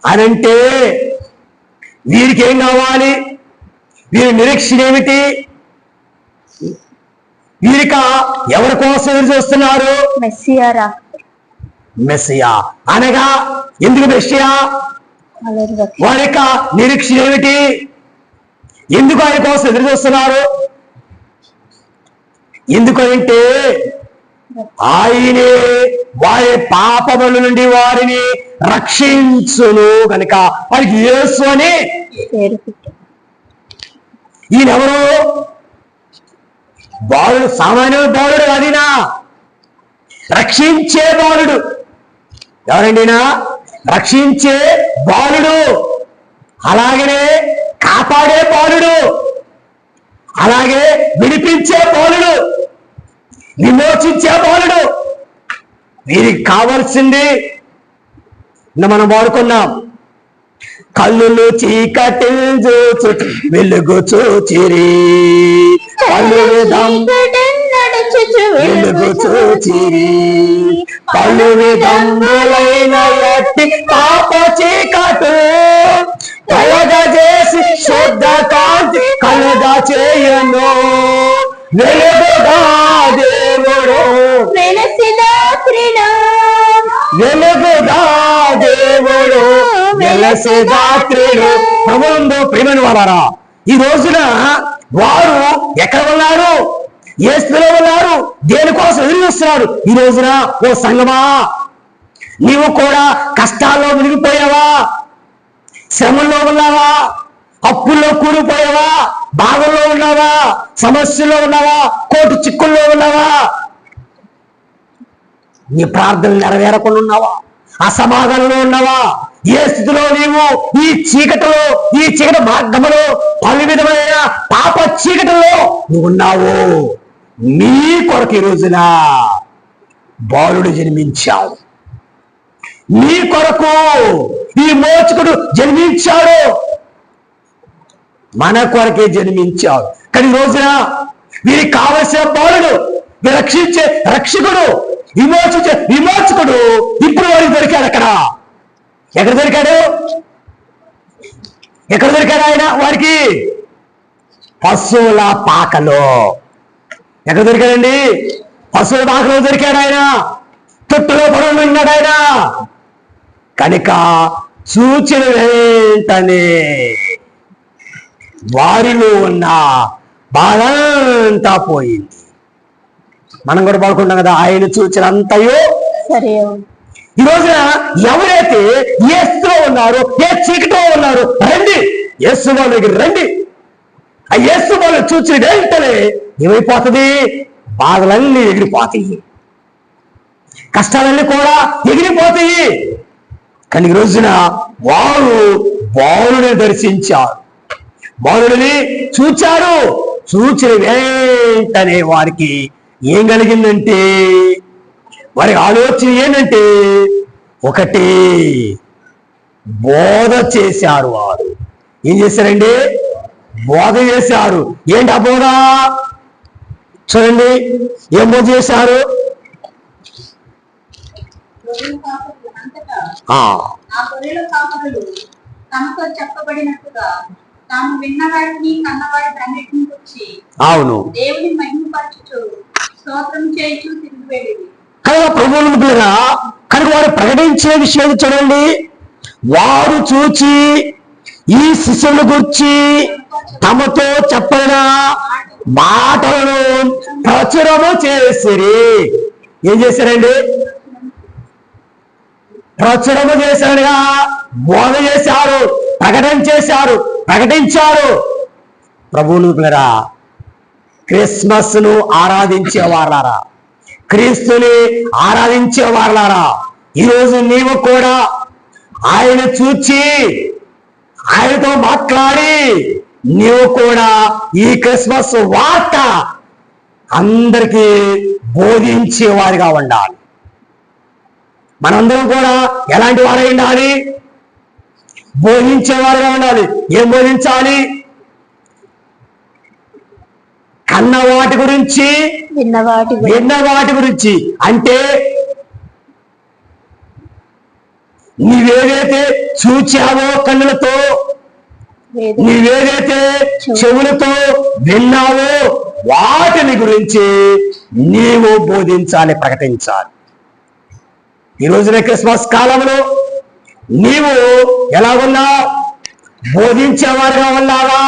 S1: అనంటే వీరికి ఏం కావాలి? వీరి నిరీక్షణ ఏమిటి? వీరిక ఎవరి కోసం ఎదురు చూస్తున్నారు?
S2: మెస్సియారా.
S1: మెస్సియా అనగా ఎందుకు మెస్సియా? వారి యొక్క నిరీక్షణ ఏమిటి? ఎందుకు ఆయన కోసం ఎదురు చూస్తున్నారు? ఎందుకంటే ఆయనే వారి పాపముల నుండి వారిని రక్షించును కనుక వారికి యేసు అని
S2: పేరు పెట్టారు.
S1: ఈయనెవరు? బాలుడు, సామాన్య బాలుడు కాదినా, రక్షించే బాలుడు. ఎవరండి? రక్షించే బాలుడు, అలాగనే కాపాడే బాలుడు, అలాగే విడిపించే బాలుడు, విమోచించే బాలుడు. వీరికి కావాల్సింది మనం వాడుకున్నాం. కళ్ళులు చీకటిల్చు వెలుగు చూచిరి, కళ్ళులు
S2: వెలుచు
S1: వెలుగు చూచిరి పలు విధములైన ఎట్టి పాప చీకటు కలగజేసి శుద్ధ కాంతి కలగా చేయను వెలుగుగా దేవుడు
S2: వెలసిన త్రిలో
S1: వెలుగుగా దేవుడు వెలసి దాత్రుడు ప్రభువుందు ప్రియమైన వారారా ఈ రోజున వారు ఎక్కడ ఉన్నారు ఏ స్థితిలో ఉన్నారు దేనికోసం ఎదురు చూస్తున్నారు ఈ రోజున ఓ సంగమా నీవు కూడా కష్టాల్లో మునిగిపోయావా శ్రమల్లో ఉన్నావా అప్పుల్లో కూలిపోయావా బాధల్లో ఉన్నావా సమస్యల్లో ఉన్నావా కోర్టు చిక్కుల్లో ఉన్నావా నీ ప్రార్థనలు నెరవేరకుండా ఉన్నావా అసమాధానంలో ఉన్నావా ఏ స్థితిలో నీవు ఈ చీకటి మార్గములో పలు విధమైన పాప చీకటిలో నువ్వు ఉన్నావు నీ కొరకు ఈ రోజున బాలుడు జన్మించావు నీ కొరకు ఈ మోచకుడు జన్మించాడు మన కొరకే జన్మించాడు కానీ ఈ రోజున వీరికి కావలసిన బాలుడు రక్షించే రక్షకుడు విమోచకుడు ఇప్పుడు వారికి దొరికాడు ఎక్కడ దొరికాడు ఆయన వారికి పశువుల పాకలో ఎక్కడ దొరికాడండి పశువుల పాకలో దొరికాడు ఆయన తొట్టులో పడుకుని ఉన్నాడు ఆయన కనుక సూచన వెంటనే వారిలో ఉన్న బాధంతా పోయింది మనం కూడా పడుకుంటాం కదా ఆయన సూచన అంతయో
S2: సరే
S1: ఈ రోజున ఎవరైతే ఏ స్థితిలో ఉన్నారో ఏ చీకటిలో ఉన్నారో రండి యేసు వాళ్ళ దగ్గర రండి ఆ యేసు వాళ్ళు చూసిన వెంటనే ఏమైపోతుంది బాధలన్నీ ఎగిరిపోతాయి కష్టాలన్నీ కూడా ఎగిరిపోతాయి కానీ ఈ రోజున వారు బాలుని దర్శించారు బాలుడిని చూచారు చూచిన వెంటనే వారికి ఏం కలిగిందంటే వారి ఆలోచన ఏంటంటే ఒకటి బోధ చేశారు వారు ఏం చేశారండి బోధ చేశారు ఏంటి ఆ బోధ చూడండి ఏం బోధ చేశారు
S3: తమతో చెప్పబడినట్టుగా తాము విన్నవాడిని కన్నవాడిని వచ్చి
S1: అవును
S3: దేవుని మహిమపరచుచు స్తోత్రం చేయుచు తిరిగి వెళ్ళింది
S1: కనుక ప్రభువులను పిల్లగా కనుక వారు ప్రకటించే విషయం చూడండి వారు చూచి ఈ శిష్యుల గురించి తమతో చెప్పిన మాటలను ప్రచురము చేసిరి ఏం చేశారండి ప్రచురము చేశారుగా బోధ చేశారు ప్రకటించారు ప్రభువులు పిల్లరా క్రిస్మస్ ను ఆరాధించే వారలారా క్రీస్తుని ఆరాధించే వారలారా ఈరోజు నీవు కూడా ఆయన చూచి ఆయనతో మాట్లాడి నీవు కూడా ఈ క్రిస్మస్ వార్త అందరికీ బోధించే వారిగా ఉండాలి మనందరం కూడా ఎలాంటి వారై ఉండాలి బోధించేవారుగా ఉండాలి ఏం బోధించాలి కన్న వాటి గురించి విన్న వాటి గురించి అంటే నీవేదైతే చూచావో కన్నులతో నీవేదైతే చెవులతో విన్నావో వాటిని గురించి నీవు బోధించాలి ప్రకటించాలి ఈ రోజున క్రిస్మస్ కాలంలో నీవు ఎలా ఉన్నావు బోధించేవారుగా ఉన్నావా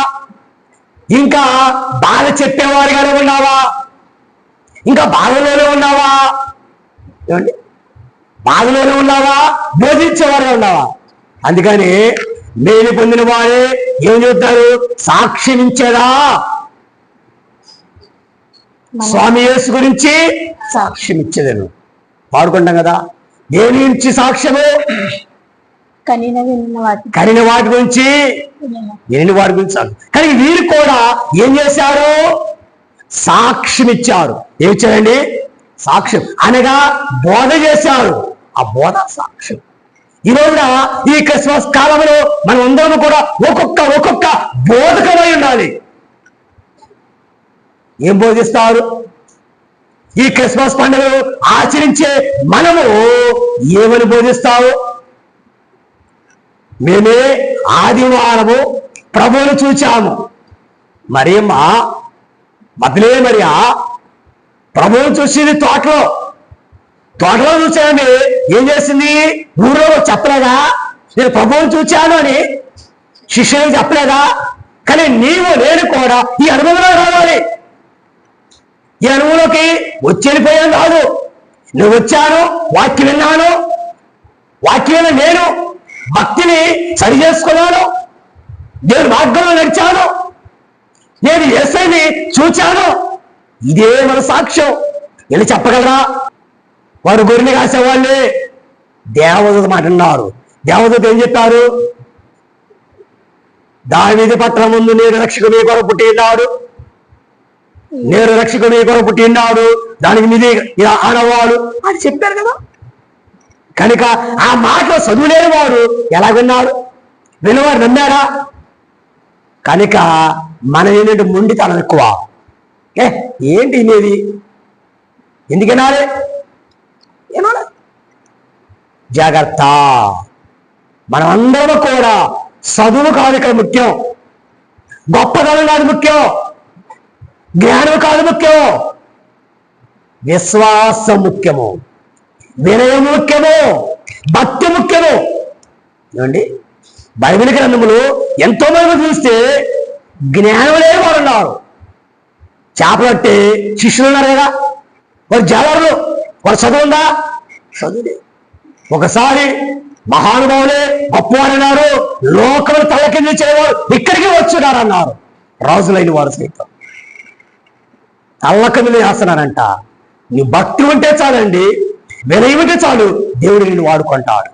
S1: ఇంకా బాధ చెప్పేవారుగానే ఉన్నావా ఇంకా బాధలోనే ఉన్నావా ఏమండి బాధలోనే ఉన్నావా బోధించేవారుగా ఉన్నావా అందుకని మేలు పొందిన వారే ఏం చెప్తారు సాక్ష్యం ఇచ్చేదా స్వామి యేసు గురించి సాక్ష్యం ఇచ్చేదను పాడుకుంటాం కదా దేని నుంచి సాక్ష్యము కనిన వాటి గురించి విని వాటి గురించి కానీ వీరు కూడా ఏం చేశారు సాక్ష్యం ఇచ్చారు ఏం ఇచ్చారండి సాక్ష్యం అనగా బోధ చేశారు ఆ బోధ సాక్ష్యం ఈ రోజున ఈ క్రిస్మస్ కాలంలో మనం అందరం కూడా ఒక్కొక్క బోధకమై ఉండాలి ఏం బోధిస్తారు ఈ క్రిస్మస్ పండుగలు ఆచరించే మనము ఏమని బోధిస్తావు? మేమే ఆదివారము ప్రభువును చూచాము. మరియమ్మ మగ్ధలేనే మరియా ప్రభువును చూసింది తోటలో చూసానండి. ఏం చేసింది? ఊళ్ళో చెప్పలేదా నేను ప్రభువును చూచాను అని? శిష్యులకు చెప్పలేదా? కానీ నీవు నేను కూడా ఈ అనుభవంలో రావాలి. ఈ అనుభవంలోకి వెళ్ళిపోయాను కాదు. నువ్వు వచ్చాను, వాక్యం విన్నాను, వాక్యం నేను భక్తిని సరి చేసుకున్నాను, దేవుని మార్గంలో నడిచాను, నేను యేసయ్యని చూచాను. ఇదే మన సాక్ష్యం. వెళ్ళి చెప్పగలరా? వారు గొర్రెని కాసేవాళ్ళే. దేవదూత మాట అన్నారు. దేవదూత ఏం చెప్పారు? దావీదు పట్టణం ముందు నేను రక్షకుడు మీ కొరకు పుట్టినాడు, నేను రక్షకుడు మీ కొరకు పుట్టినాడు, దానికి మీది ఇలా ఆనవాడు అని చెప్పారు కదా. కనుక ఆ మాటలో చదువులేని వారు ఎలా విన్నారు? విన్నవారు నమ్మారా? కనుక మన ఏంటంటే మొండితనం ఎక్కువ. ఏంటి ఇనేది? ఎందుకు వినాలి? ఏనాలి? జాగ్రత్త. మనమందరం కూడా చదువు కాదు ఇక్కడ ముఖ్యం, గొప్పదనం కాదు ముఖ్యం, జ్ఞానం కాదు ముఖ్యం, విశ్వాసం ముఖ్యము, వినయం ముఖ్యము, భక్తి ముఖ్యము. ఏమండి? బైబిల్ గ్రంథములు ఎంతో మంది చూస్తే జ్ఞానం లేని వారు ఉన్నారు. చేపలు పట్టే శిష్యులు ఉన్నారు కదా, వారు జాలరులు, వారు చదువు ఉందా? చదువులే. ఒకసారి మహానుభావులే గొప్పవారన్నారు, లోకములు తల కింద చేయవారు ఇక్కడికి వచ్చున్నారన్నారు. రాజులైన వారు సైతం తల్ల కింద చేస్తున్నారంట. నీ భక్తి ఉంటే చాలండి, వినయం ఉంటే చాలు, దేవుడు నిన్ను వాడుకుంటాడు.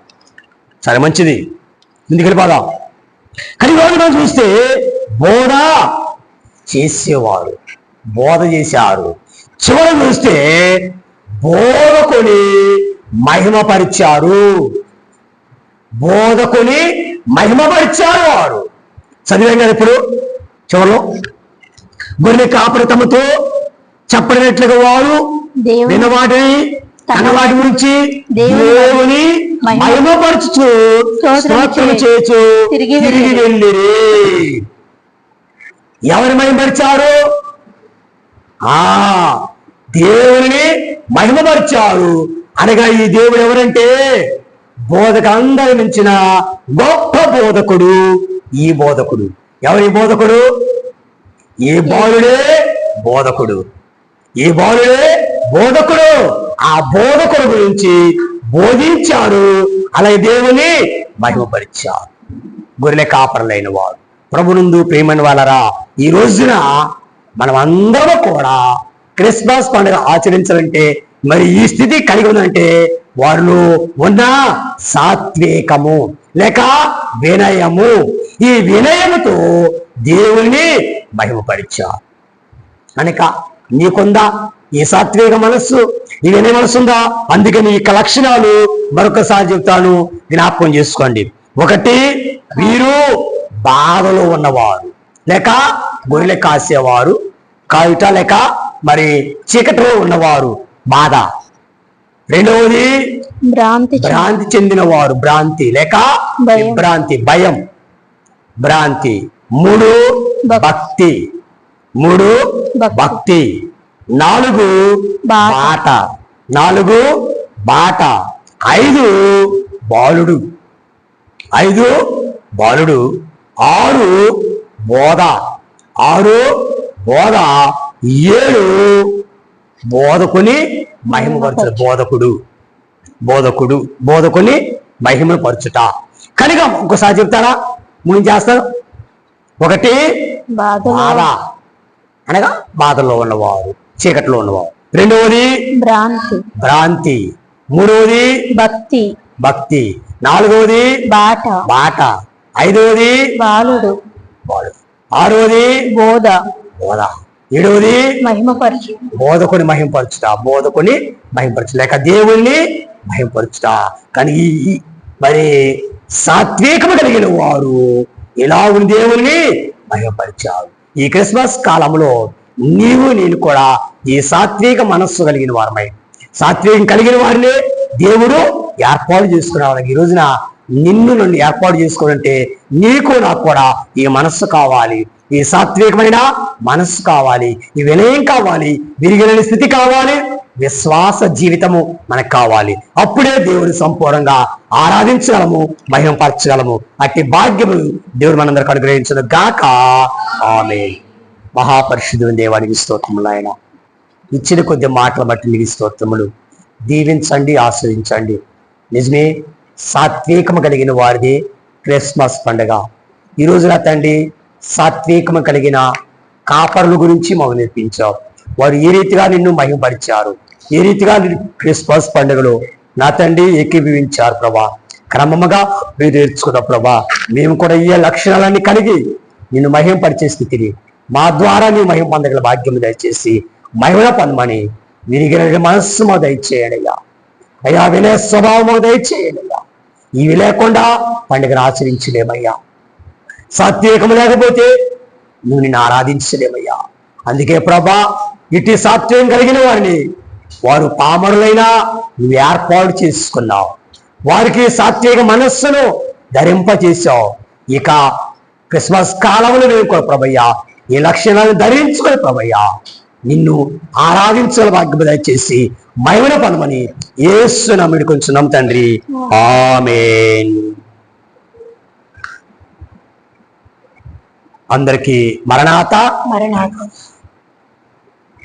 S1: సరే, మంచిది, ముందుకు వెళ్ళిపోదాం. కానీ రోజు మనం చూస్తే బోధ చేసేవారు, బోధ చేశారు. చివరి చూస్తే బోధకుని మహిమపరిచారు, బోధకుని మహిమపరిచారు వారు. చదివాం కదా ఇప్పుడు చివరిలో. గొర్రె కాపరి తమతో చెప్పడినట్లుగా వారు విన్న వాటిని తన వాటి గురించి దేవుని మహిమపరచుచు స్తోత్రము చేయుచు తిరిగి వెళ్ళిరి. ఎవరు మహిమపరిచారు? దేవుని మహిమపరిచారు. అనగా ఈ దేవుడు ఎవరంటే బోధకు అందరి మించిన గొప్ప బోధకుడు ఈ బోధకుడు. ఎవరి బోధకుడు? ఈ బాలుడే బోధకుడు, ఈ బాలుడే బోధకుడు. ఆ బోధకుడు గురించి బోధించారు, అలాగే దేవుని మహిమపరిచారు. గొర్రెల కాపరులైన వారు ప్రభునందు ప్రేమని వాళ్ళరా, ఈ రోజున మనం అందరూ కూడా క్రిస్మస్ పండుగ ఆచరించాలంటే మరి ఈ స్థితి కలిగి ఉందంటే వారిలో ఉన్న సాత్వికము లేక వినయము, ఈ వినయముతో దేవుని మహిమపరిచారు. కనుక నీకుందా ఈ సాత్విక మనస్సు, ఈ వినయ మనస్సు ఉందా? అందుకని ఈ లక్షణాలు మరొకసారి చెప్తాను, జ్ఞాపకం చేసుకోండి. ఒకటి, వీరు బాధలో ఉన్నవారు లేక గొర్రెలు కాసేవారు, కాయుట లేక మరి చీకటిలో ఉన్నవారు, బాధ. రెండవది భ్రాంతి చెందినవారు, భ్రాంతి లేక విభ్రాంతి, భయం, భ్రాంతి. మూడు భక్తి, నాలుగు బాట, ఐదు బాలుడు, ఆరు బోధ, ఏడు బోధకుని మహిమపరచుట. బోధకుని మహిమపరచుట. కనుక ఒకసారి చెప్తారా? ముందు చేస్తారు. ఒకటి బాధ, అనగా బాధల్లో ఉన్నవారు, చీకట్లో ఉన్నవారు. రెండవది భ్రాంతి. మూడవది భక్తి. నాలుగవది బాట. ఐదవది బాలుడు. ఆరవది బోధ. ఏడవది బోధకుని మహిమపరచుట లేక దేవుణ్ణి మహిమపరచుట. కానీ మరి సాత్వికము కలిగిన వారు ఇలా దేవుణ్ణి మహిమపరిచారు. ఈ క్రిస్మస్ కాలంలో నీవు నేను కూడా ఈ సాత్విక మనస్సు కలిగిన వారమై, సాత్వికం కలిగిన వారిని దేవుడు ఏర్పాటు చేసుకున్నాడు. ఈ రోజున నిన్ను నన్ను ఏర్పాటు చేసుకోవాలంటే నీకు నాకు కూడా ఈ మనస్సు కావాలి, ఈ సాత్వికమైన మనస్సు కావాలి, ఈ వినయం కావాలి, విరిగిన స్థితి కావాలి, విశ్వాస జీవితము మనకు కావాలి. అప్పుడే దేవుడు సంపూర్ణంగా ఆరాధించగలము, మహిమపరచగలము. అట్టి భాగ్యము దేవుడు మనందరికి అనుగ్రహించను గాక. ఆమేన్. మహాపరిశుద్ధుని దేవానికి స్తోత్రములు. ఆయన ఇచ్చిన కొద్ది మాటలు బట్టి నీకు స్తోత్రములు. దీవించండి, ఆశ్రయించండి. నిజమే, సాత్వికము కలిగిన వారిది క్రిస్మస్ పండుగ. ఈ రోజున తండ్రి సాత్వికము కలిగిన కాపరుల గురించి మాకు నేర్పించావు. వారు ఏ రీతిగా నిన్ను మహిమపరిచారు, ఏ రీతిగా క్రిస్మస్ పండుగలో నా తండ్రి ఏకీభవించారు ప్రభా. క్రమముగా మీరు నేర్చుకున్న ప్రభా, మేము కూడా ఈ లక్షణాలన్నీ కలిగి నిన్ను మహిమపరిచే స్థితిని మా ద్వారా నీ మహిమ పొందగల భాగ్యము దయచేసి మహిమ పొందమని విరిగిన మనస్సు మా దయచేయండి అయ్యా. అయ్యా వినయ స్వభావము దయచేయండి అయ్యా. ఇవి లేకుండా పండుగను ఆచరించలేమయ్యా. సాత్వికము లేకపోతే నువ్వు నిన్ను ఆరాధించలేమయ్యా. అందుకే ప్రభా, ఇటు సాత్వికం కలిగిన వారిని వారు పామరులైనా నువ్వు ఏర్పాటు చేసుకున్నావు. వారికి సాత్విక మనస్సును ధరింపచేశావు. ఇక క్రిస్మస్ కాలంలో మేము కూడా ప్రభయ్యా ఈ లక్షణాలను ధరించుకొని ప్రభయ్యా నిన్ను ఆరాధించాల భాగ్యం దయచేసి మహిమను పొందమని యేసు నామమున కొంచెం తండ్రి. ఆమేన్. అందరికీ మరణాత.